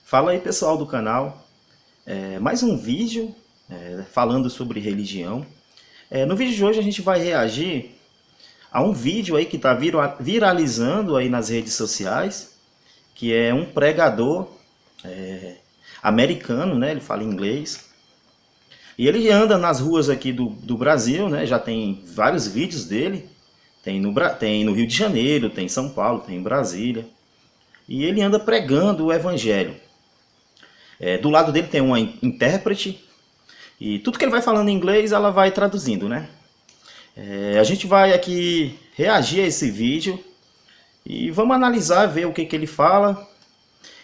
Fala aí, pessoal do canal. Mais um vídeo falando sobre religião. No vídeo de hoje a gente vai reagir a um vídeo aí que está viralizando aí nas redes sociais, que é um pregador americano, né? Ele fala inglês. E ele anda nas ruas aqui do Brasil, né? Já tem vários vídeos dele. Tem no Rio de Janeiro, tem em São Paulo, tem em Brasília. E ele anda pregando o evangelho. Do lado dele tem uma intérprete. E tudo que ele vai falando em inglês, ela vai traduzindo, né? A gente vai aqui reagir a esse vídeo. E vamos analisar, ver o que ele fala.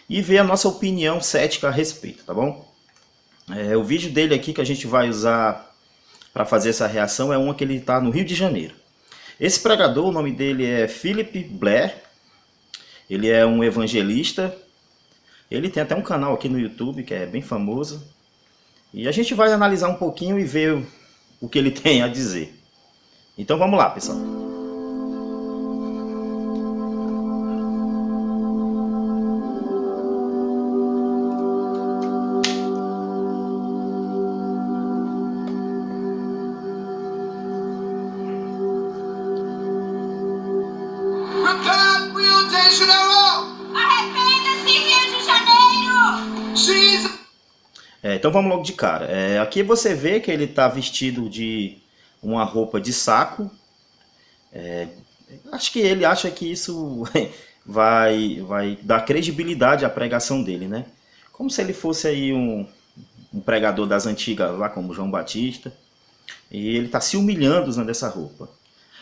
E ver a nossa opinião cética a respeito, tá bom? O vídeo dele aqui que a gente vai usar para fazer essa reação é uma que ele está no Rio de Janeiro. Esse pregador, o nome dele é Philip Blair. Ele é um evangelista. Ele tem até um canal aqui no YouTube que é bem famoso. E a gente vai analisar um pouquinho e ver o que ele tem a dizer. Então vamos lá, pessoal. Então vamos logo de cara. Aqui você vê que ele está vestido de uma roupa de saco. Acho que ele acha que isso vai dar credibilidade à pregação dele, né? Como se ele fosse aí um pregador das antigas, lá como João Batista. E ele está se humilhando usando essa roupa.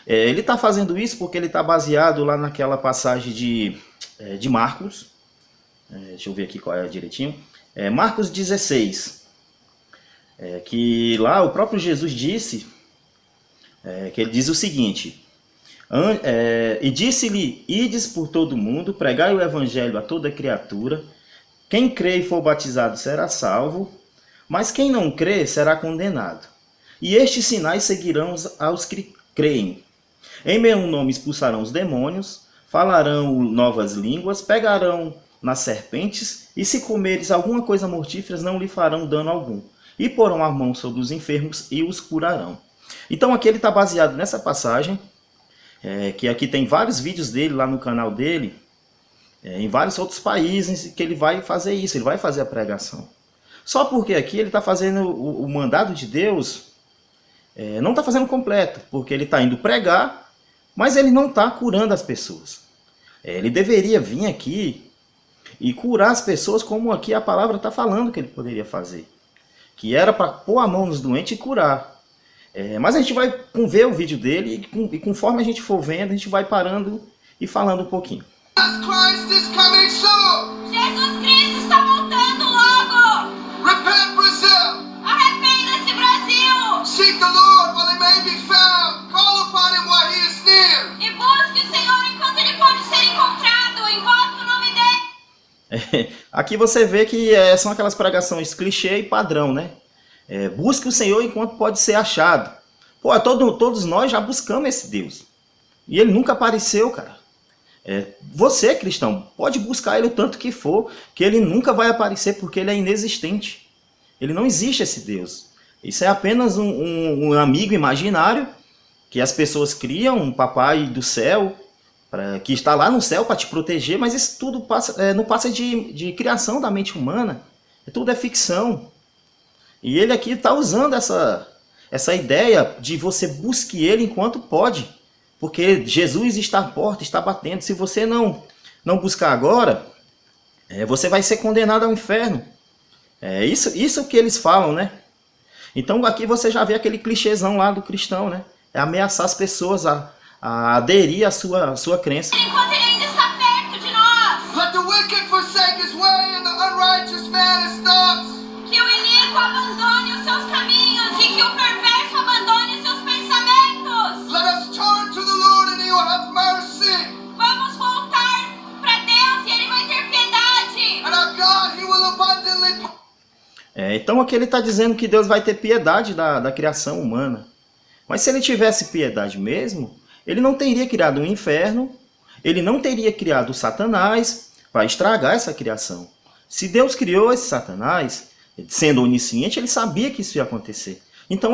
Ele está fazendo isso porque ele está baseado lá naquela passagem de Marcos. Deixa eu ver aqui qual é direitinho. Marcos 16, que lá o próprio Jesus disse, que ele diz o seguinte, e disse-lhe, ides por todo o mundo, pregai o evangelho a toda criatura, quem crê e for batizado será salvo, mas quem não crê será condenado. E estes sinais seguirão aos que creem. Em meu nome expulsarão os demônios, falarão novas línguas, pegarão nas serpentes, e se comeres alguma coisa mortífera, não lhe farão dano algum. E porão a mão sobre os enfermos e os curarão. Então aqui ele está baseado nessa passagem, que aqui tem vários vídeos dele lá no canal dele, em vários outros países, que ele vai fazer isso, ele vai fazer a pregação. Só porque aqui ele está fazendo o mandado de Deus, não está fazendo completo, porque ele está indo pregar, mas ele não está curando as pessoas. Ele deveria vir aqui e curar as pessoas como aqui a palavra está falando que ele poderia fazer. Que era para pôr a mão nos doentes e curar. Mas a gente vai ver o vídeo dele e conforme a gente for vendo, a gente vai parando e falando um pouquinho. Jesus Cristo está voltando logo! Repent, Brazil! Arrependa-se, Brasil! Seek the Lord while he may be found! Call upon him while he is near! E busque o Senhor enquanto ele pode ser encontrado! Invoque o nome dele! Aqui você vê que são aquelas pregações clichê e padrão, né? Busque o Senhor enquanto pode ser achado. Pô, todos nós já buscamos esse Deus. E ele nunca apareceu, cara. Você, cristão, pode buscar ele o tanto que for, que ele nunca vai aparecer porque ele é inexistente. Ele não existe, esse Deus. Isso é apenas um amigo imaginário que as pessoas criam, um papai do céu, que está lá no céu para te proteger, mas isso tudo não passa de criação da mente humana. Tudo é ficção. E ele aqui está usando essa ideia de você busque ele enquanto pode. Porque Jesus está à porta, está batendo. Se você não buscar agora, você vai ser condenado ao inferno. Isso que eles falam, né? Então aqui você já vê aquele clichêzão lá do cristão, né? É ameaçar as pessoas a aderir à sua crença. Enquanto ele ainda está perto de nós. Let the wicked forsake his way and the unrighteous man his thoughts. Que o iníquo abandone os seus caminhos e que o perverso abandone os seus pensamentos. Let us turn to the Lord and he will have mercy. Vamos voltar para Deus e ele vai ter piedade. And our God, he will abundantly. Então aqui ele está dizendo que Deus vai ter piedade da criação humana. Mas se ele tivesse piedade mesmo, ele não teria criado um inferno, ele não teria criado Satanás para estragar essa criação. Se Deus criou esse Satanás, sendo onisciente, ele sabia que isso ia acontecer. Então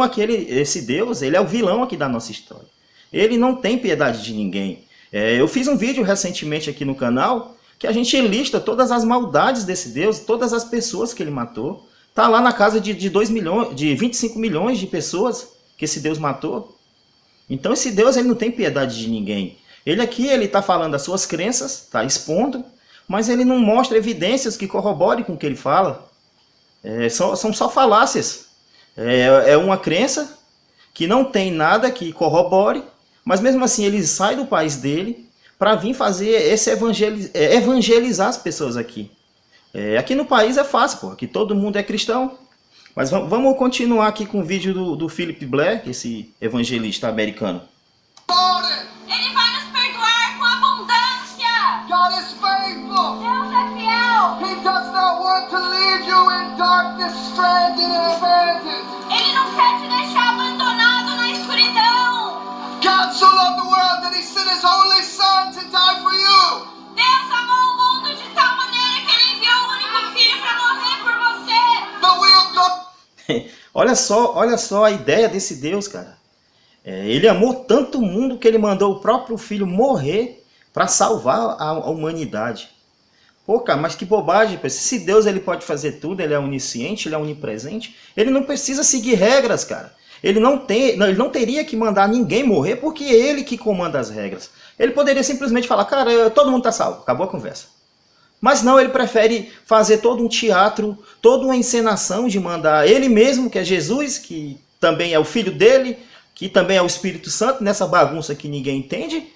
esse Deus, ele é o vilão aqui da nossa história. Ele não tem piedade de ninguém. Eu fiz um vídeo recentemente aqui no canal que a gente lista todas as maldades desse Deus, todas as pessoas que ele matou. Tá lá na casa de 25 milhões de pessoas que esse Deus matou. Então esse Deus, ele não tem piedade de ninguém. Ele aqui, ele está falando das suas crenças, está expondo, mas ele não mostra evidências que corroborem com o que ele fala. São só falácias. É uma crença que não tem nada que corrobore, mas mesmo assim ele sai do país dele para vir fazer esse evangelizar as pessoas aqui. Aqui no país é fácil, pô, aqui todo mundo é cristão. Mas vamos continuar aqui com o vídeo do Philip Blair, esse evangelista americano. Ele vai nos perdoar com abundância. God is faithful. Deus é fiel. He does not want to leave you in darkness, stranded and abandoned. Ele não quer te deixar abandonado na escuridão. God so loved the world that he sent his only son to die for you. Deus amou o mundo de tal maneira que ele enviou o único filho para morrer por você. The will of God. Olha só a ideia desse Deus, cara. Ele amou tanto o mundo que ele mandou o próprio filho morrer para salvar a humanidade. Pô, cara, mas que bobagem. Se Deus ele pode fazer tudo, ele é onisciente, ele é onipresente, ele não precisa seguir regras, cara. Ele não teria que mandar ninguém morrer porque é ele que comanda as regras. Ele poderia simplesmente falar, cara, todo mundo tá salvo, acabou a conversa. Mas não, ele prefere fazer todo um teatro, toda uma encenação de mandar ele mesmo, que é Jesus, que também é o filho dele, que também é o Espírito Santo, nessa bagunça que ninguém entende.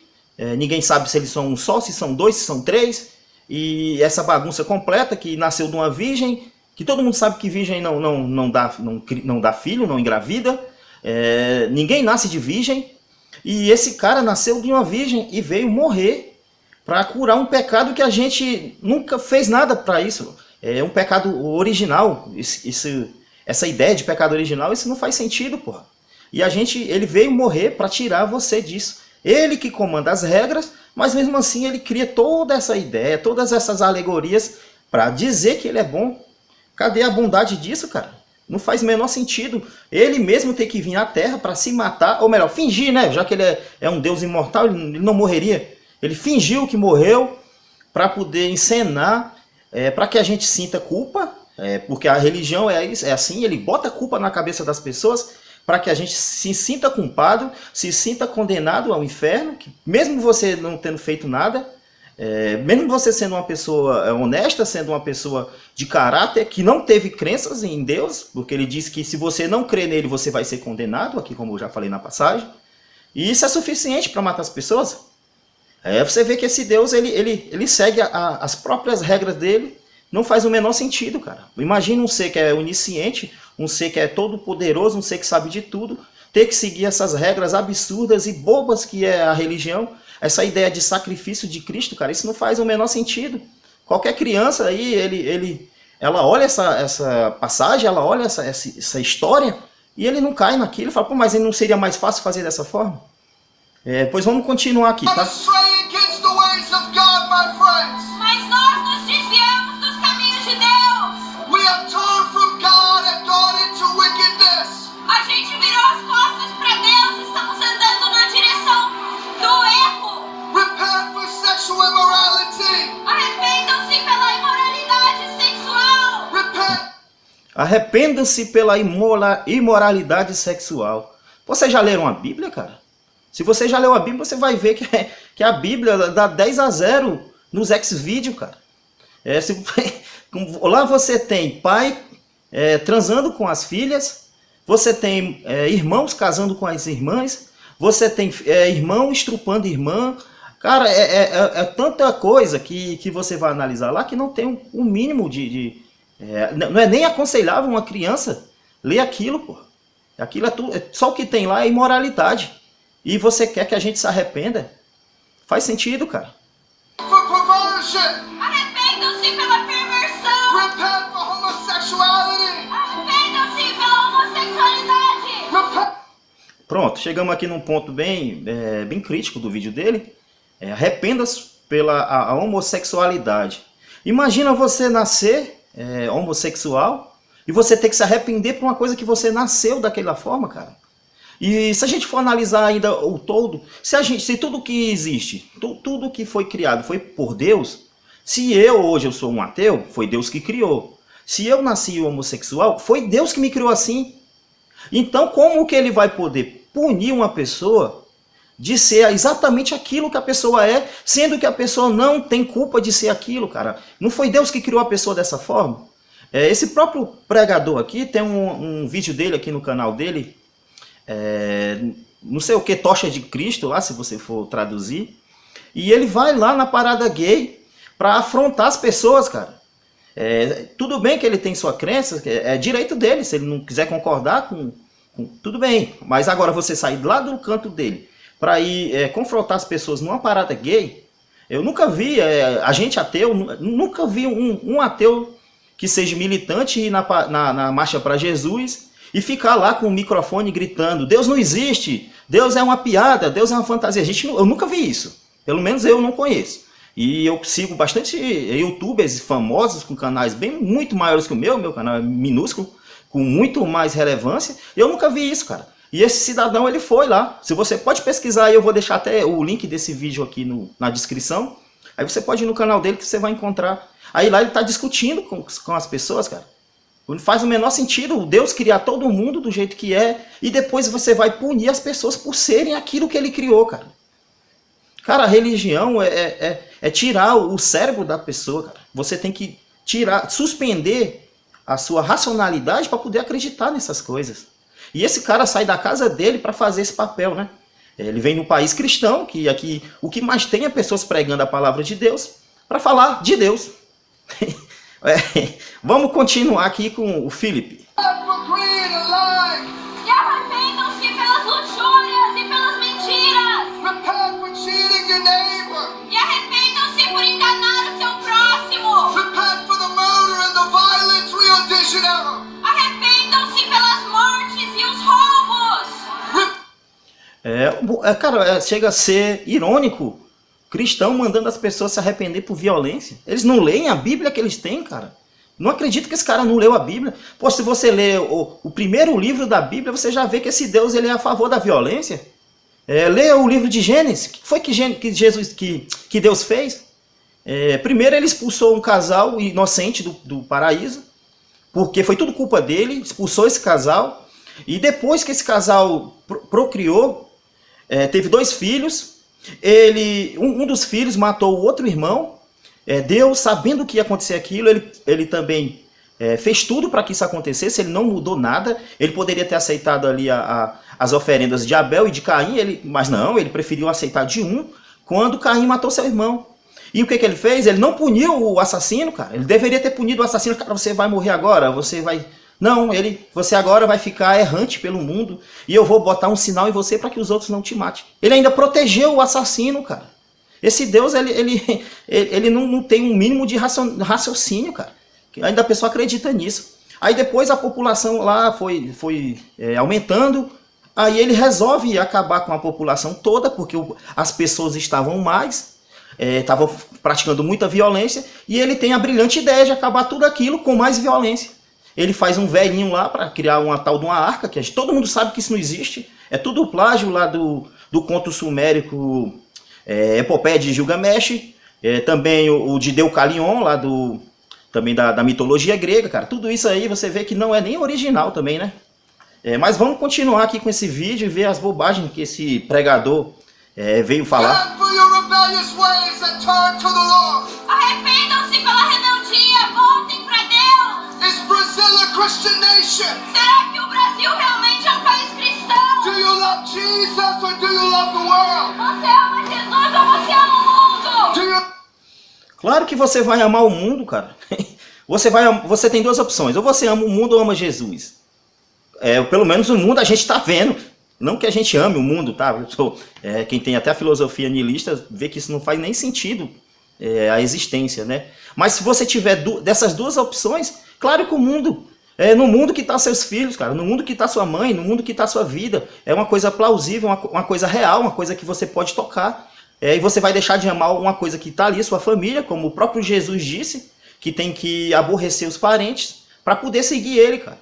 Ninguém sabe se eles são um só, se são dois, se são três. E essa bagunça completa que nasceu de uma virgem, que todo mundo sabe que virgem não dá filho, não engravida. Ninguém nasce de virgem. E esse cara nasceu de uma virgem e veio morrer para curar um pecado que a gente nunca fez nada para isso. É um pecado original. Essa ideia de pecado original, isso não faz sentido, porra. E ele veio morrer para tirar você disso. Ele que comanda as regras, mas mesmo assim ele cria toda essa ideia, todas essas alegorias para dizer que ele é bom. Cadê a bondade disso, cara? Não faz o menor sentido. Ele mesmo tem que vir à Terra para se matar, ou melhor, fingir, né? Já que ele é um Deus imortal, ele não morreria. Ele fingiu que morreu para poder encenar, para que a gente sinta culpa, porque a religião é assim, ele bota a culpa na cabeça das pessoas para que a gente se sinta culpado, se sinta condenado ao inferno, que mesmo você não tendo feito nada, mesmo você sendo uma pessoa honesta, sendo uma pessoa de caráter, que não teve crenças em Deus, porque ele diz que se você não crê nele, você vai ser condenado, aqui como eu já falei na passagem, e isso é suficiente para matar as pessoas. Você vê que esse Deus, ele segue as próprias regras dele, não faz o menor sentido, cara. Imagina um ser que é onisciente, um ser que é todo poderoso, um ser que sabe de tudo, ter que seguir essas regras absurdas e bobas que é a religião, essa ideia de sacrifício de Cristo, cara, isso não faz o menor sentido. Qualquer criança aí, ela olha essa passagem, ela olha essa história, e ele não cai naquilo, fala, pô, mas não seria mais fácil fazer dessa forma? Pois vamos continuar aqui, tá? Mas nós nos desviamos dos caminhos de Deus. We have turned from God and gone into wickedness. A gente virou as costas para Deus, estamos andando na direção do erro. Repent for sexual immorality. Arrependam-se pela imoralidade sexual. Repent. Arrependam-se pela imoralidade sexual. Vocês já leram a Bíblia, cara? Se você já leu a Bíblia, você vai ver que a Bíblia dá 10-0 nos Xvideos, cara. Lá você tem pai transando com as filhas, você tem irmãos casando com as irmãs, você tem irmão estrupando irmã. Cara, é tanta coisa que você vai analisar lá que não tem um mínimo não é nem aconselhável uma criança ler aquilo, pô. Aquilo só o que tem lá é imoralidade. E você quer que a gente se arrependa? Faz sentido, cara. For perversion. Arrependam-se pela perversão. Repent for homosexuality. Arrependam-se pela homossexualidade. Repent. Pronto, chegamos aqui num ponto bem crítico do vídeo dele. Arrependa-se pela a homossexualidade. Imagina você nascer homossexual e você ter que se arrepender por uma coisa que você nasceu daquela forma, cara. E se a gente for analisar ainda o todo, se tudo que existe, tudo que foi criado foi por Deus, se hoje eu sou um ateu, foi Deus que criou. Se eu nasci homossexual, foi Deus que me criou assim. Então como que ele vai poder punir uma pessoa de ser exatamente aquilo que a pessoa é, sendo que a pessoa não tem culpa de ser aquilo, cara? Não foi Deus que criou a pessoa dessa forma? Esse próprio pregador aqui, tem um vídeo dele aqui no canal dele, não sei o que, Tocha de Cristo, lá se você for traduzir, e ele vai lá na parada gay para afrontar as pessoas, cara. Tudo bem que ele tem sua crença, é direito dele, se ele não quiser concordar tudo bem, mas agora você sair lá do canto dele para ir confrontar as pessoas numa parada gay, eu nunca vi, a gente ateu, nunca vi um ateu que seja militante ir na Marcha para Jesus e ficar lá com o microfone gritando, Deus não existe, Deus é uma piada, Deus é uma fantasia. Eu nunca vi isso, pelo menos eu não conheço. E eu sigo bastante youtubers famosos com canais muito maiores que o meu canal é minúsculo, com muito mais relevância, e eu nunca vi isso, cara. E esse cidadão, ele foi lá. Se você pode pesquisar aí, eu vou deixar até o link desse vídeo aqui na descrição. Aí você pode ir no canal dele que você vai encontrar. Aí lá ele está discutindo com as pessoas, cara. Não faz o menor sentido Deus criar todo mundo do jeito que é, e depois você vai punir as pessoas por serem aquilo que ele criou, cara. Cara, a religião é tirar o cérebro da pessoa, cara. Você tem que suspender a sua racionalidade para poder acreditar nessas coisas. E esse cara sai da casa dele para fazer esse papel, né? Ele vem no país cristão, que aqui o que mais tem é pessoas pregando a palavra de Deus, para falar de Deus. Vamos continuar aqui com o Felipe. E arrependam-se pelas luxúrias e pelas mentiras. Repent for cheating your neighbor. E arrependam-se por enganar o seu próximo. Repent for the murder and the violence Rio de Janeiro. Arrependam-se pelas mortes e os roubos. Cara, chega a ser irônico. Cristão mandando as pessoas se arrepender por violência. Eles não leem a Bíblia que eles têm, cara. Não acredito que esse cara não leu a Bíblia. Pô, se você lê o primeiro livro da Bíblia, você já vê que esse Deus ele é a favor da violência. Lê o livro de Gênesis. O que foi que Deus fez? Primeiro ele expulsou um casal inocente do paraíso, porque foi tudo culpa dele, expulsou esse casal. E depois que esse casal procriou, teve 2 filhos, um dos filhos matou o outro irmão. Deus, sabendo que ia acontecer aquilo, ele também fez tudo para que isso acontecesse. Ele não mudou nada. Ele poderia ter aceitado ali as oferendas de Abel e de Caim, mas não, ele preferiu aceitar de um quando Caim matou seu irmão. E o que ele fez? Ele não puniu o assassino, cara. Ele deveria ter punido o assassino. Cara, você vai morrer agora, você vai... Não, você agora vai ficar errante pelo mundo e eu vou botar um sinal em você para que os outros não te matem. Ele ainda protegeu o assassino, cara. Esse Deus, ele não tem um mínimo de raciocínio, cara. Ainda a pessoa acredita nisso. Aí depois a população lá foi aumentando. Aí ele resolve acabar com a população toda, porque as pessoas estavam praticando muita violência. E ele tem a brilhante ideia de acabar tudo aquilo com mais violência. Ele faz um velhinho lá para criar uma tal de uma arca, que todo mundo sabe que isso não existe. É tudo plágio lá do conto sumérico, Epopeia de Gilgamesh, também o de Deucalion, lá também da mitologia grega, cara. Tudo isso aí você vê que não é nem original também, né? Mas vamos continuar aqui com esse vídeo e ver as bobagens que esse pregador veio falar. Repent for your rebellious ways and turn to the Lord. Arrependam-se pela rebeldia, voltem para Deus. Is Brazil a Christian nation? Será que o Brasil realmente é um país cristão? Do you love Jesus or do you love the world? Você ama Jesus ou você ama o mundo? Do you... Claro que você vai amar o mundo, cara. Você tem 2 opções. Ou você ama o mundo ou ama Jesus. Pelo menos o mundo a gente está vendo. Não que a gente ame o mundo, tá? Quem tem até a filosofia nihilista vê que isso não faz nem sentido a existência, né? Mas se você tiver dessas 2 opções, claro que o mundo... no mundo que está seus filhos, cara, no mundo que está sua mãe, no mundo que está sua vida, é uma coisa plausível, uma coisa real, uma coisa que você pode tocar. E você vai deixar de amar uma coisa que está ali, sua família, como o próprio Jesus disse. que tem que aborrecer os parentes para poder seguir ele, cara.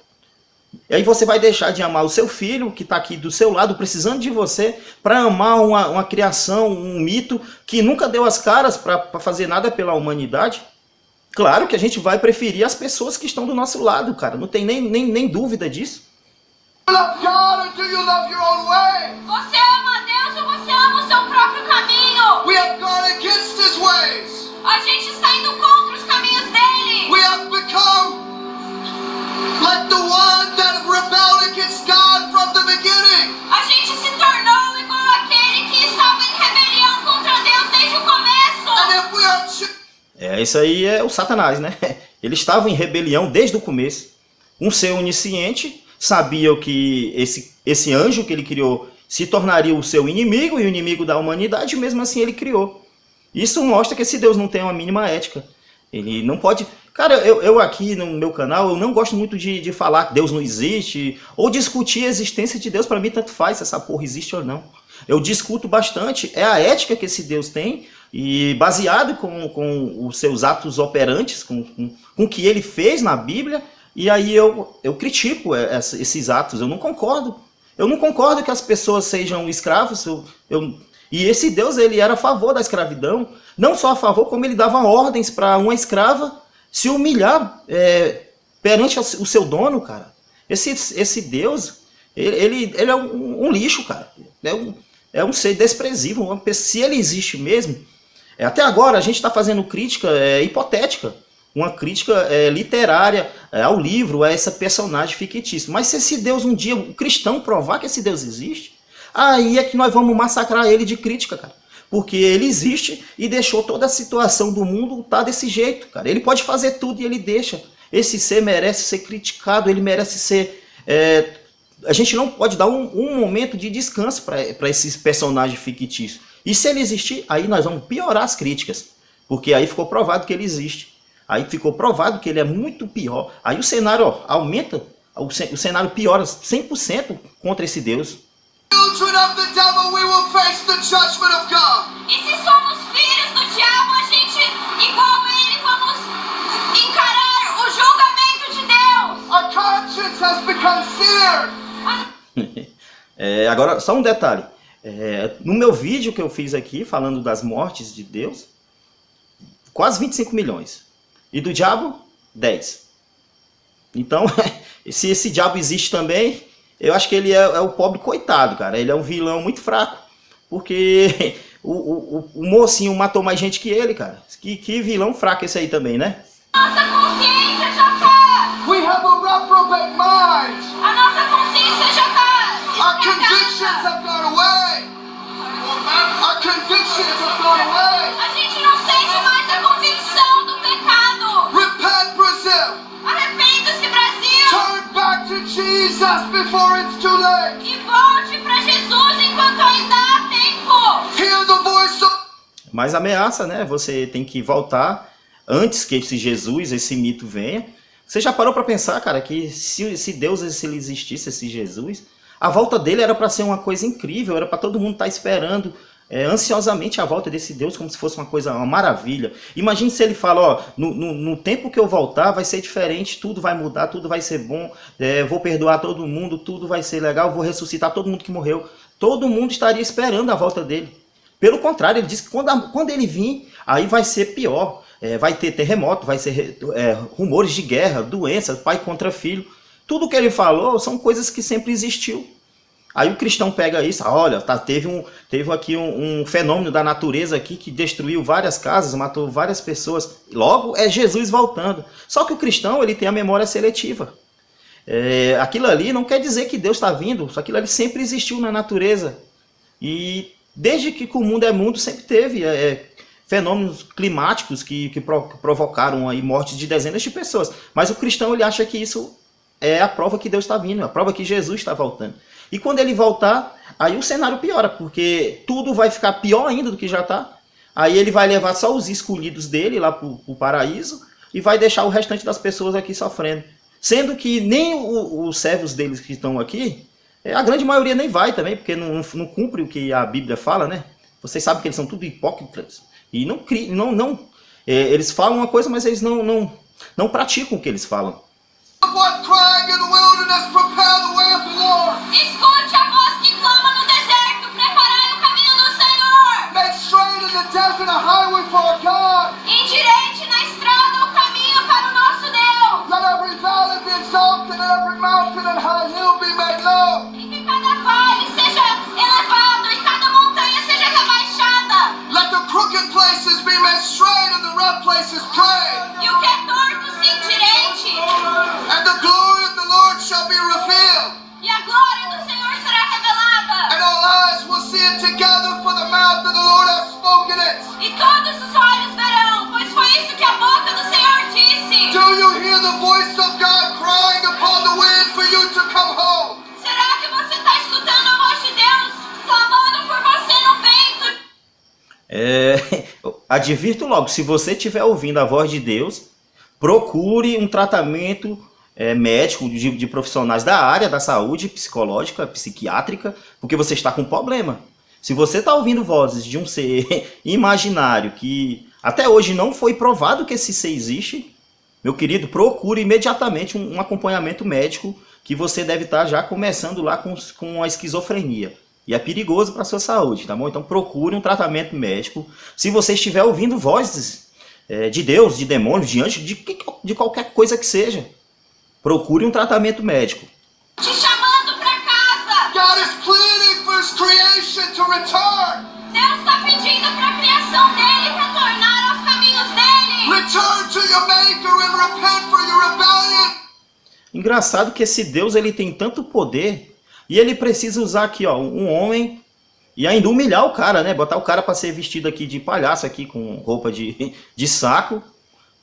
E aí você vai deixar de amar o seu filho, que está aqui do seu lado, precisando de você, para amar uma criação, um mito que nunca deu as caras para fazer nada pela humanidade? Claro que a gente vai preferir as pessoas que estão do nosso lado, cara. Não tem nem dúvida disso. Love God or do you love your own way? Você ama a Deus ou você ama o seu próprio caminho? We have gone against His ways. A gente está indo contra os caminhos dele. We have become like the one that rebelled against God from the beginning. A gente se tornou igual aquele que estava em rebelião contra Deus desde o começo. And if we are Isso aí é o Satanás, né? Ele estava em rebelião desde o começo. Um ser onisciente sabia que esse anjo que ele criou se tornaria o seu inimigo e o inimigo da humanidade, e mesmo assim ele criou. Isso mostra que esse Deus não tem uma mínima ética. Ele não pode... Cara, eu aqui no meu canal, eu não gosto muito de falar que Deus não existe, ou discutir a existência de Deus. Para mim tanto faz se essa porra existe ou não. Eu discuto bastante, é a ética que esse Deus tem, e baseado com os seus atos operantes, com o que ele fez na Bíblia, e aí eu critico esses atos, eu não concordo. Eu não concordo que as pessoas sejam escravos, e esse Deus, ele era a favor da escravidão, não só a favor, como ele dava ordens para uma escrava se humilhar perante o seu dono, cara. Esse Deus, ele é um lixo, cara. É um ser desprezível. Se ele existe mesmo, até agora a gente está fazendo crítica hipotética, uma crítica literária ao livro, a esse personagem fictício. Mas se esse Deus um dia, o cristão, provar que esse Deus existe, aí é que nós vamos massacrar ele de crítica, cara. Porque ele existe e deixou toda a situação do mundo estar desse jeito, cara. Ele pode fazer tudo e ele deixa. Esse ser merece ser criticado, ele merece ser... A gente não pode dar um momento de descanso para esses personagens fictícios. E se ele existir, aí nós vamos piorar as críticas. Porque aí ficou provado que ele existe. Aí ficou provado que ele é muito pior. Aí o cenário aumenta, o cenário piora 100% contra esse Deus. children of the devil, we will face the judgment of God. E se somos filhos do diabo, a gente, igual ele, vamos encarar o julgamento de Deus. Our conscience has become seared. Agora, só um detalhe. No meu vídeo que eu fiz aqui, falando das mortes de Deus, quase 25 milhões. E do diabo, 10. Então, se esse diabo existe também, eu acho que ele é o pobre coitado, cara. Ele é um vilão muito fraco. Porque o mocinho matou mais gente que ele, cara. Que vilão fraco esse aí também, né? Nossa consciência já tá... We have a reprobate mind. A nossa consciência já tá... Our convictions have gone away. Our convictions have gone away. A gente não sente mais a convicção do pecado. Repent, Brazil. Arrependa-se, Brasil. Turn back to Jesus before it's too late. E volte para Jesus enquanto ainda há tempo. Hear the voice of... Mas ameaça, né? Você tem que voltar antes que esse Jesus, esse mito venha. Você já parou para pensar, cara, que se Deus, se ele existisse, esse Jesus, a volta dele era para ser uma coisa incrível, era para todo mundo estar esperando ansiosamente a volta desse Deus, como se fosse uma maravilha. Imagine se ele fala, ó, no tempo que eu voltar vai ser diferente, tudo vai mudar, tudo vai ser bom, vou perdoar todo mundo, tudo vai ser legal, vou ressuscitar todo mundo que morreu. Todo mundo estaria esperando a volta dele. Pelo contrário, ele disse que quando ele vir, aí vai ser pior. Vai ter terremoto, vai ser rumores de guerra, doença, pai contra filho. Tudo que ele falou são coisas que sempre existiu. Aí o cristão pega isso, olha, teve aqui um fenômeno da natureza aqui que destruiu várias casas, matou várias pessoas. Logo é Jesus voltando. Só que o cristão, ele tem a memória seletiva. Aquilo ali não quer dizer que Deus está vindo, só aquilo ali sempre existiu na natureza. E desde que o mundo é mundo, sempre teve fenômenos climáticos que provocaram aí mortes de dezenas de pessoas. Mas o cristão, ele acha que isso é a prova que Deus está vindo, a prova que Jesus está voltando. E quando ele voltar, aí o cenário piora, porque tudo vai ficar pior ainda do que já está. Aí ele vai levar só os escolhidos dele lá para o paraíso e vai deixar o restante das pessoas aqui sofrendo. Sendo que nem os servos deles que estão aqui, a grande maioria nem vai também, porque não cumpre o que a Bíblia fala, né? Vocês sabem que eles são tudo hipócritas. E Eles falam uma coisa, mas eles não praticam o que eles falam. What crying in the wilderness, prepare the way of the Lord. Escute a voz que clama no deserto, preparai o caminho do Senhor. Make straight in the desert a highway for our God. Endireite na estrada o caminho para o nosso Deus. Let every valley be exalted and every mountain and high hill be made low. E que cada vale seja elevado e cada montanha seja rebaixada. Let the crooked places be made straight and the rough places plain. E o que é torto se endireite. And the glory of the Lord shall be revealed. E a glória do Senhor será revelada. And all eyes will see it together, for the mouth of the Lord hath spoken it. E todos os olhos verão, pois foi isso que a boca do Senhor disse. Do you hear the voice of God crying upon the wind for you to come home? Será que você está escutando a voz de Deus clamando por você no vento? Advirto logo, se você estiver ouvindo a voz de Deus, procure um tratamento médico de profissionais da área da saúde psicológica, psiquiátrica, porque você está com um problema. Se você está ouvindo vozes de um ser imaginário que até hoje não foi provado que esse ser existe, meu querido, procure imediatamente um acompanhamento médico, que você deve estar já começando lá com a esquizofrenia. E é perigoso para a sua saúde, tá bom? Então procure um tratamento médico. Se você estiver ouvindo vozes de Deus, de demônios, de anjos, de qualquer coisa que seja, procure um tratamento médico. Te chamando para casa. God is pleading for his creation to return. Deus está pedindo para a criação dele retornar aos caminhos dele. Return to your maker and repent for your rebellion. Engraçado que esse Deus, ele tem tanto poder, e ele precisa usar aqui, ó, um homem e ainda humilhar o cara, né? Botar o cara para ser vestido aqui de palhaço aqui com roupa de saco,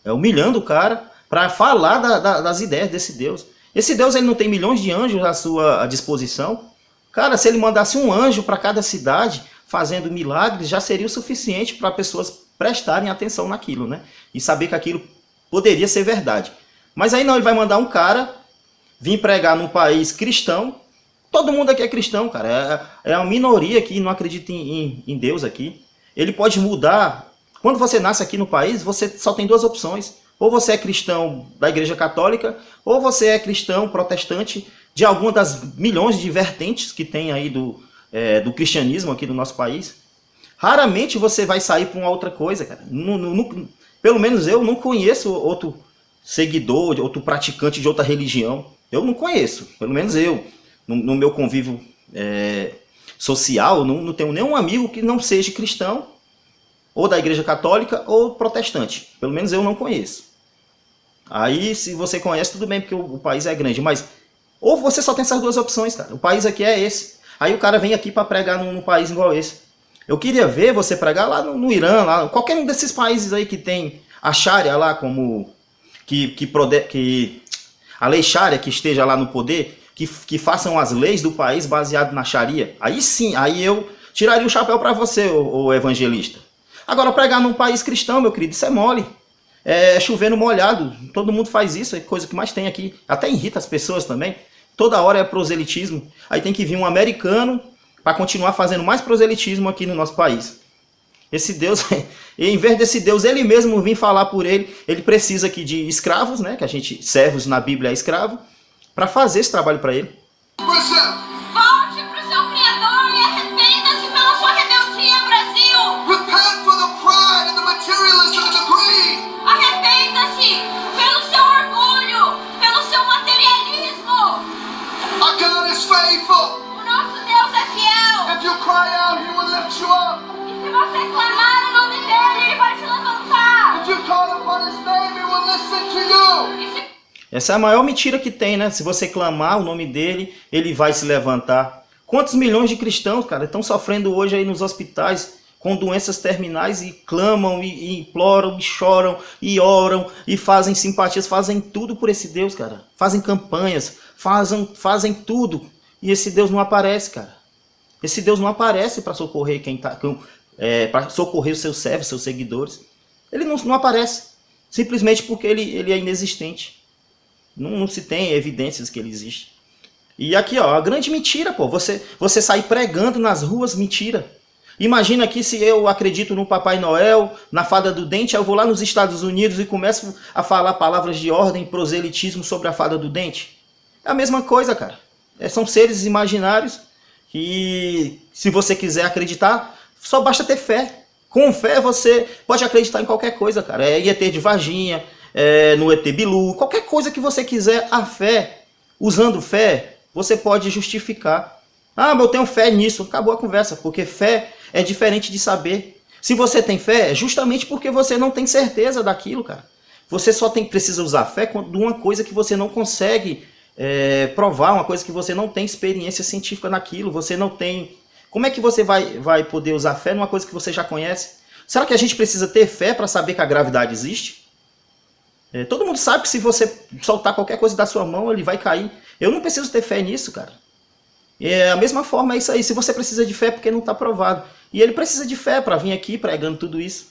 humilhando o cara para falar das ideias desse Deus. Esse Deus, ele não tem milhões de anjos à sua disposição. Cara, se ele mandasse um anjo para cada cidade fazendo milagres, já seria o suficiente para pessoas prestarem atenção naquilo, né? E saber que aquilo poderia ser verdade. Mas aí não, ele vai mandar um cara vir pregar num país cristão. Todo mundo aqui é cristão, cara. É uma minoria que não acredita em Deus aqui. Ele pode mudar. Quando você nasce aqui no país, você só tem duas opções. Ou você é cristão da Igreja Católica, ou você é cristão protestante de alguma das milhões de vertentes que tem aí do cristianismo aqui do nosso país. Raramente você vai sair para uma outra coisa, cara. Pelo menos eu não conheço outro seguidor, outro praticante de outra religião. Eu não conheço, pelo menos eu. No meu convívio social, não tenho nenhum amigo que não seja cristão, ou da Igreja Católica, ou protestante. Pelo menos eu não conheço. Aí, se você conhece, tudo bem, porque o país é grande. Mas, ou você só tem essas duas opções, cara. O país aqui é esse. Aí o cara vem aqui para pregar num país igual esse. Eu queria ver você pregar lá no Irã, lá, qualquer um desses países aí que tem a Sharia lá, como que a lei Sharia que esteja lá no poder, que façam as leis do país baseado na Sharia. Aí sim, aí eu tiraria o chapéu para você, o evangelista. Agora, pregar num país cristão, meu querido, isso é mole. É chover no molhado. Todo mundo faz isso, é coisa que mais tem aqui. Até irrita as pessoas também. Toda hora é proselitismo. Aí tem que vir um americano para continuar fazendo mais proselitismo aqui no nosso país. Esse Deus, em vez desse Deus ele mesmo vir falar por ele precisa aqui de escravos, né? Que a gente, servos na Bíblia é escravo, para fazer esse trabalho para ele. Volte para o seu Criador e arrependa-se pela sua rebeldia, Brasil. Repent for the pride and the materialism and the greed. Arrependa-se pelo seu orgulho, pelo seu materialismo. Our God is faithful. O nosso Deus é fiel. If you cry out, He will lift you up. E se você clamar o nome dele, ele vai te levantar. If you call upon His name, He will listen to you. E se Essa é a maior mentira que tem, né? Se você clamar o nome dele, ele vai se levantar. Quantos milhões de cristãos, cara, estão sofrendo hoje aí nos hospitais com doenças terminais e clamam e imploram e choram e oram e fazem simpatias, fazem tudo por esse Deus, cara. Fazem campanhas, fazem tudo. E esse Deus não aparece, cara. Esse Deus não aparece para socorrer para socorrer os seus servos, seus seguidores. Ele não aparece. Simplesmente porque ele é inexistente. Não se tem evidências que ele existe. E aqui, ó, a grande mentira, pô. Você sair pregando nas ruas, mentira. Imagina aqui se eu acredito no Papai Noel, na Fada do Dente, aí eu vou lá nos Estados Unidos e começo a falar palavras de ordem, proselitismo sobre a Fada do Dente. É a mesma coisa, cara. São seres imaginários que, se você quiser acreditar, só basta ter fé. Com fé você pode acreditar em qualquer coisa, cara. É ET de Varginha, no ET Bilu, qualquer coisa que você quiser, a fé. Usando fé, você pode justificar. Ah, mas eu tenho fé nisso. Acabou a conversa, porque fé é diferente de saber. Se você tem fé, é justamente porque você não tem certeza daquilo, cara. Você só precisa usar fé de uma coisa que você não consegue provar, uma coisa que você não tem experiência científica naquilo. Você não tem... Como é que você vai poder usar fé numa coisa que você já conhece? Será que a gente precisa ter fé para saber que a gravidade existe? Todo mundo sabe que se você soltar qualquer coisa da sua mão, ele vai cair. Eu não preciso ter fé nisso, cara. A mesma forma é isso aí. Se você precisa de fé, é porque não está provado. E ele precisa de fé para vir aqui pregando tudo isso.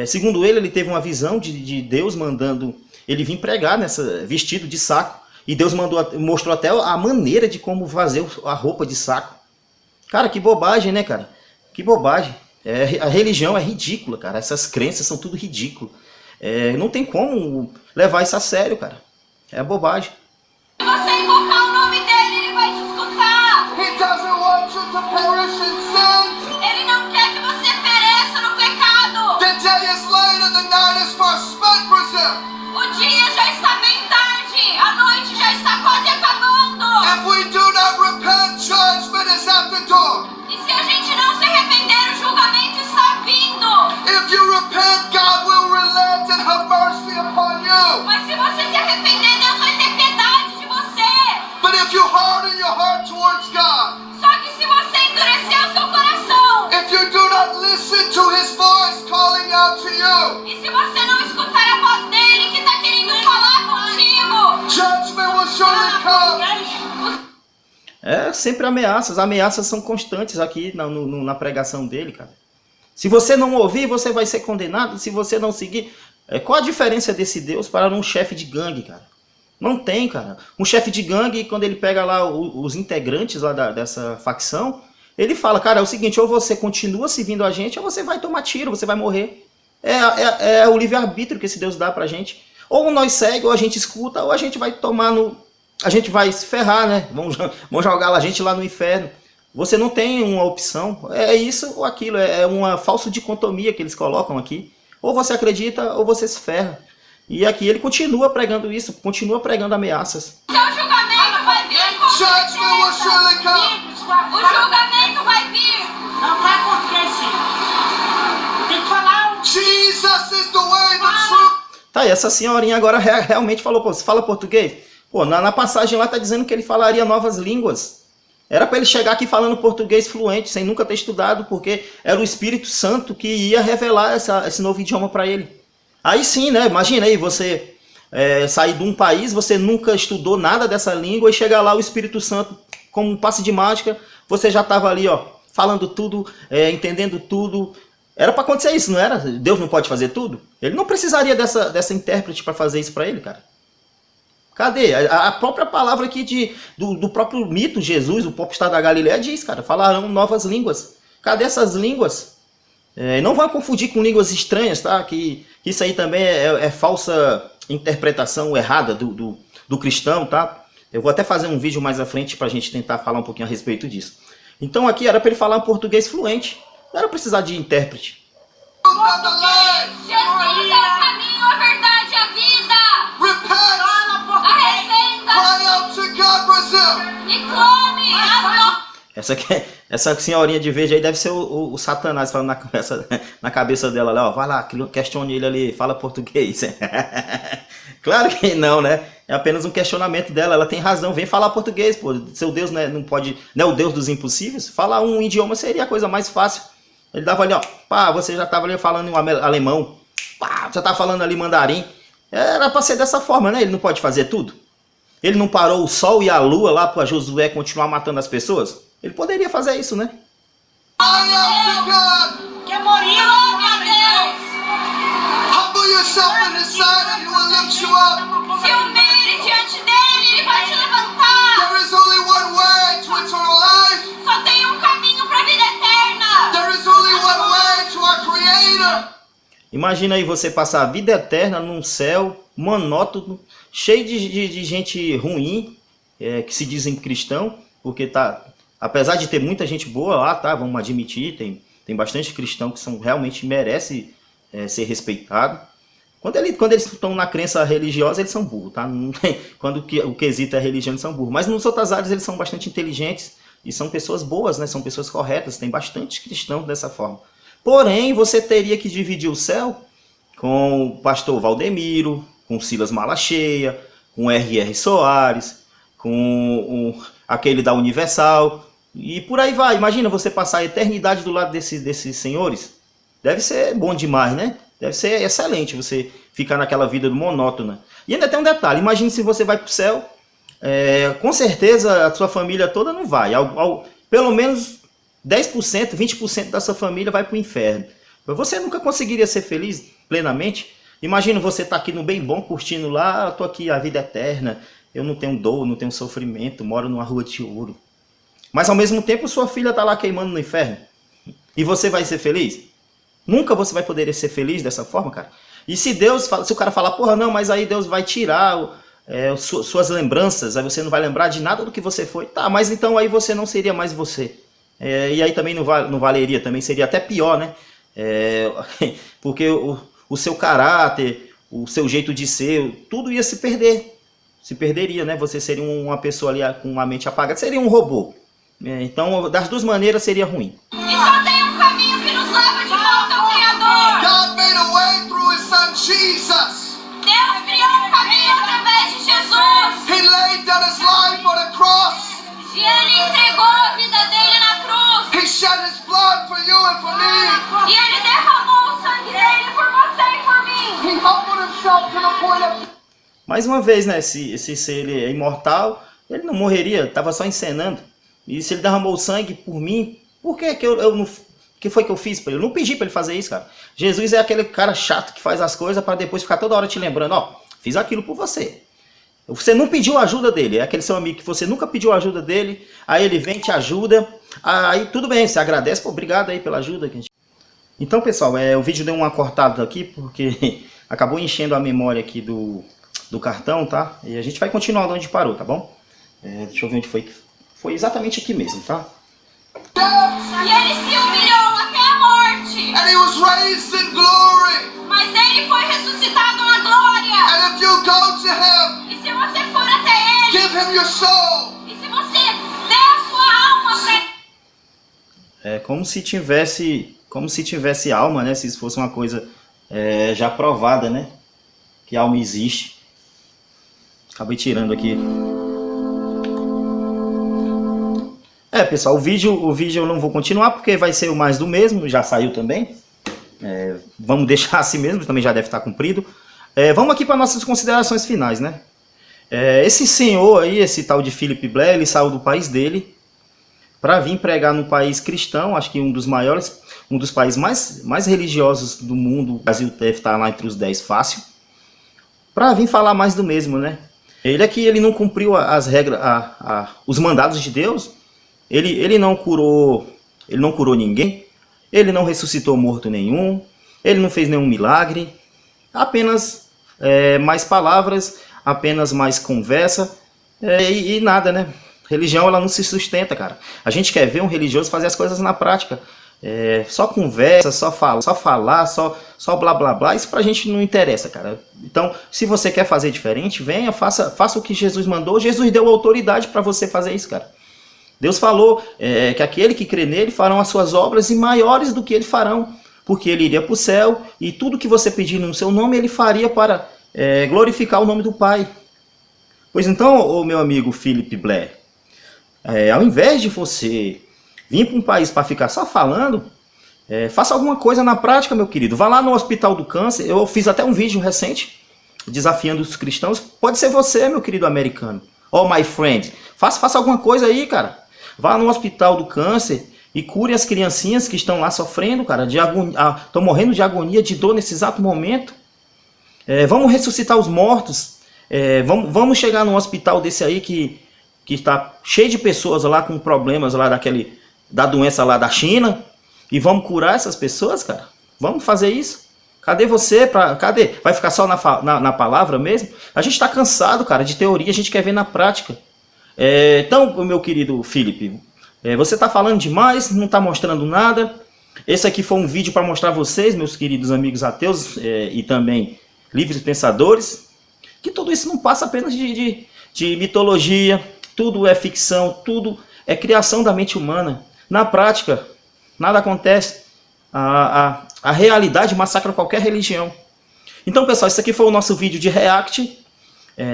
Segundo ele teve uma visão de Deus mandando ele vir pregar vestido de saco. E Deus mostrou até a maneira de como fazer a roupa de saco. Cara, que bobagem, né, cara? Que bobagem. A religião é ridícula, cara. Essas crenças são tudo ridículo. Não tem como levar isso a sério, cara. É bobagem. Se você invocar o nome dele, ele vai te escutar. He doesn't want you to perish in sin. Ele não quer que você pereça no pecado. The day is late and the night is far spent, Brazil. O dia já está bem tarde. A noite já está quase acabando. If we do not repent, judgment is at the door. E se a gente não se arrepender, o julgamento está vindo. If you repent, God will relent and have mercy upon you. Mas se você se arrepender, Deus vai ter piedade de você. But if you harden your heart towards God, Só que se você endurecer o seu coração, if you do not listen to His voice calling out to you, e se você não escutar a voz dele que está querendo falar contigo, judgment will surely come. Sempre ameaças. Ameaças são constantes aqui na pregação dele, cara. Se você não ouvir, você vai ser condenado. Se você não seguir... Qual a diferença desse Deus para um chefe de gangue, cara? Não tem, cara. Um chefe de gangue, quando ele pega lá os integrantes lá dessa facção, ele fala, cara, é o seguinte, ou você continua seguindo a gente, ou você vai tomar tiro, você vai morrer. É o livre-arbítrio que esse Deus dá pra gente. Ou nós segue, ou a gente escuta, ou a gente vai tomar a gente vai se ferrar, né? Vão jogar a gente lá no inferno. Você não tem uma opção. É isso ou aquilo. É uma falsa dicotomia que eles colocam aqui. Ou você acredita, ou você se ferra. E aqui ele continua pregando isso, continua pregando ameaças. seu julgamento vai vir com Judgment will surely certeza. come. O julgamento vai vir. Não vai acontecer. Tem que falar. Jesus is the way, the truth. Tá, e essa senhorinha agora realmente falou, pô, você fala português? Pô, na passagem lá tá dizendo que ele falaria novas línguas. Era para ele chegar aqui falando português fluente, sem nunca ter estudado, porque era o Espírito Santo que ia revelar esse novo idioma para ele. Aí sim, né? Imagina aí, você sair de um país, você nunca estudou nada dessa língua, e chegar lá o Espírito Santo, como um passe de mágica, você já estava ali, ó, falando tudo, entendendo tudo. Era para acontecer isso, não era? Deus não pode fazer tudo? Ele não precisaria dessa intérprete para fazer isso para ele, cara. Cadê? A própria palavra aqui do próprio mito Jesus, o popstar da Galileia, diz, cara, falarão novas línguas. Cadê essas línguas? Não vão confundir com línguas estranhas, tá? Que isso aí também é falsa interpretação errada do cristão, tá? Eu vou até fazer um vídeo mais à frente pra gente tentar falar um pouquinho a respeito disso. Então aqui era para ele falar um português fluente. Não era precisar de intérprete. Jesus é o caminho, a verdade e a vida. Repent. Arrependa Cry out to God, Brazil. e clame a Essa senhorinha de verde aí deve ser o Satanás falando na cabeça dela lá, ó, vai lá, questione ele ali, fala português. Claro que não, né? É apenas um questionamento dela, ela tem razão, vem falar português, pô, seu Deus não pode, não é o Deus dos impossíveis? Falar um idioma seria a coisa mais fácil. Ele dava ali, ó, pá, você já estava ali falando em alemão, pá, já tá falando ali mandarim. Era para ser dessa forma, né? Ele não pode fazer tudo. Ele não parou o sol e a lua lá para Josué continuar matando as pessoas? Ele poderia fazer isso, né? Cry out to God. Quer morir? Clame a Deus. Humble yourself in His sight and He will lift you up. Se humilhe diante dele, ele vai te levantar. There is only one way to eternal life. Só tem um caminho para a vida eterna. There is only Imagina aí você passar a vida eterna num céu monótono, cheio de gente ruim, que se dizem cristão, porque tá, apesar de ter muita gente boa lá, tá, vamos admitir, tem bastante cristão que realmente merece ser respeitado. Quando eles estão na crença religiosa, eles são burros, tá? Não tem, quando o quesito é religião, eles são burros. Mas nas outras áreas eles são bastante inteligentes e são pessoas boas, né? São pessoas corretas, tem bastante cristãos dessa forma. Porém, você teria que dividir o céu com o pastor Valdemiro, com Silas Malacheia, com R.R. Soares, com aquele da Universal, e por aí vai. Imagina você passar a eternidade do lado desses senhores. Deve ser bom demais, né? Deve ser excelente você ficar naquela vida monótona. E ainda tem um detalhe, imagine se você vai para o céu, com certeza a sua família toda não vai. Pelo menos 10%, 20% da sua família vai para o inferno. Você nunca conseguiria ser feliz plenamente? Imagina você estar aqui no bem bom, curtindo lá, eu estou aqui a vida eterna, eu não tenho dor, não tenho sofrimento, moro numa rua de ouro. Mas ao mesmo tempo sua filha está lá queimando no inferno. E você vai ser feliz? Nunca você vai poder ser feliz dessa forma, cara. E se o cara falar, porra, não, mas aí Deus vai tirar suas lembranças, aí você não vai lembrar de nada do que você foi. Tá, mas então aí você não seria mais você. E aí também não valeria, também seria até pior, né? Porque o seu caráter, o seu jeito de ser, tudo ia se perder. Se perderia, né? Você seria uma pessoa ali com uma mente apagada, seria um robô. Então, das duas maneiras, seria ruim. E só tem um caminho que nos leva de volta ao Criador. God made a way through His Son Jesus. Deus criou um caminho através de Jesus. He laid down His life on a cross. E Ele entregou a vida dele na cruz. He shed His blood for you and for me. E Ele derramou o sangue dele por você e por mim. He humbled Himself to the point of... Mais uma vez, né? Esse ser ele é imortal, ele não morreria, estava só encenando. E se ele derramou o sangue por mim, por que eu não... que foi que eu fiz para ele? Eu não pedi para ele fazer isso, cara. Jesus é aquele cara chato que faz as coisas para depois ficar toda hora te lembrando, ó, fiz aquilo por você. Você não pediu a ajuda dele, é aquele seu amigo que você nunca pediu a ajuda dele, aí ele vem, te ajuda, aí tudo bem, você agradece, pô, obrigado aí pela ajuda. Então, pessoal, o vídeo deu uma cortada aqui, porque acabou enchendo a memória aqui do cartão, tá? E a gente vai continuar onde parou, tá bom? Deixa eu ver onde foi. Foi exatamente aqui mesmo, tá? E Ele se humilhou até a morte. And He was raised in glory. Mas Ele foi ressuscitado na glória. And if you go to Him, E se você for até Ele, give Him your soul. e se você der a sua alma para Ele, É como se tivesse alma, né? Se isso fosse uma coisa já provada, né? Que alma existe. Acabei tirando aqui. Pessoal, o vídeo eu não vou continuar porque vai ser o mais do mesmo, já saiu também. Vamos deixar assim mesmo, também já deve estar cumprido. Vamos aqui para nossas considerações finais, né? Esse senhor aí, esse tal de Philip Blair, ele saiu do país dele para vir pregar no país cristão, acho que um dos países mais religiosos do mundo. O Brasil deve estar lá entre os 10 fácil, para vir falar mais do mesmo, né? Ele não cumpriu as regras, os mandados de Deus. Ele não curou ninguém, ele não ressuscitou morto nenhum, ele não fez nenhum milagre, apenas mais palavras, apenas mais conversa e nada, né? Religião, ela não se sustenta, cara. A gente quer ver um religioso fazer as coisas na prática. Só conversa, só falar, só blá blá blá, isso pra gente não interessa, cara. Então, se você quer fazer diferente, venha, faça o que Jesus mandou. Jesus deu autoridade para você fazer isso, cara. Deus falou que aquele que crê nele farão as suas obras e maiores do que ele farão, porque ele iria para o céu e tudo que você pedir no seu nome ele faria para glorificar o nome do Pai. Pois então, ô meu amigo Philip Blair, ao invés de você vir para um país para ficar só falando, faça alguma coisa na prática, meu querido. Vá lá no Hospital do Câncer. Eu fiz até um vídeo recente desafiando os cristãos. Pode ser você, meu querido americano. Oh, my friend. Faça alguma coisa aí, cara. Vá no Hospital do Câncer e cure as criancinhas que estão lá sofrendo, cara. Estão morrendo de agonia, de dor nesse exato momento. Vamos ressuscitar os mortos. Vamos chegar num hospital desse aí que está cheio de pessoas lá com problemas lá da doença lá da China. E vamos curar essas pessoas, cara. Vamos fazer isso. Cadê você? Cadê? Vai ficar só na palavra mesmo? A gente está cansado, cara, de teoria, a gente quer ver na prática. Então, meu querido Felipe, você está falando demais, não está mostrando nada. Esse aqui foi um vídeo para mostrar a vocês, meus queridos amigos ateus e também livres pensadores, que tudo isso não passa apenas de mitologia, tudo é ficção, tudo é criação da mente humana. Na prática, nada acontece. A realidade massacra qualquer religião. Então, pessoal, esse aqui foi o nosso vídeo de react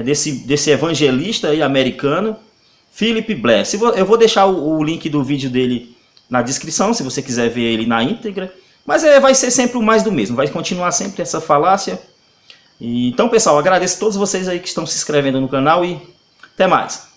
desse evangelista aí americano, Philip Blair. Eu vou deixar o link do vídeo dele na descrição, se você quiser ver ele na íntegra. Mas vai ser sempre o mais do mesmo, vai continuar sempre essa falácia. Então, pessoal, agradeço a todos vocês aí que estão se inscrevendo no canal e até mais.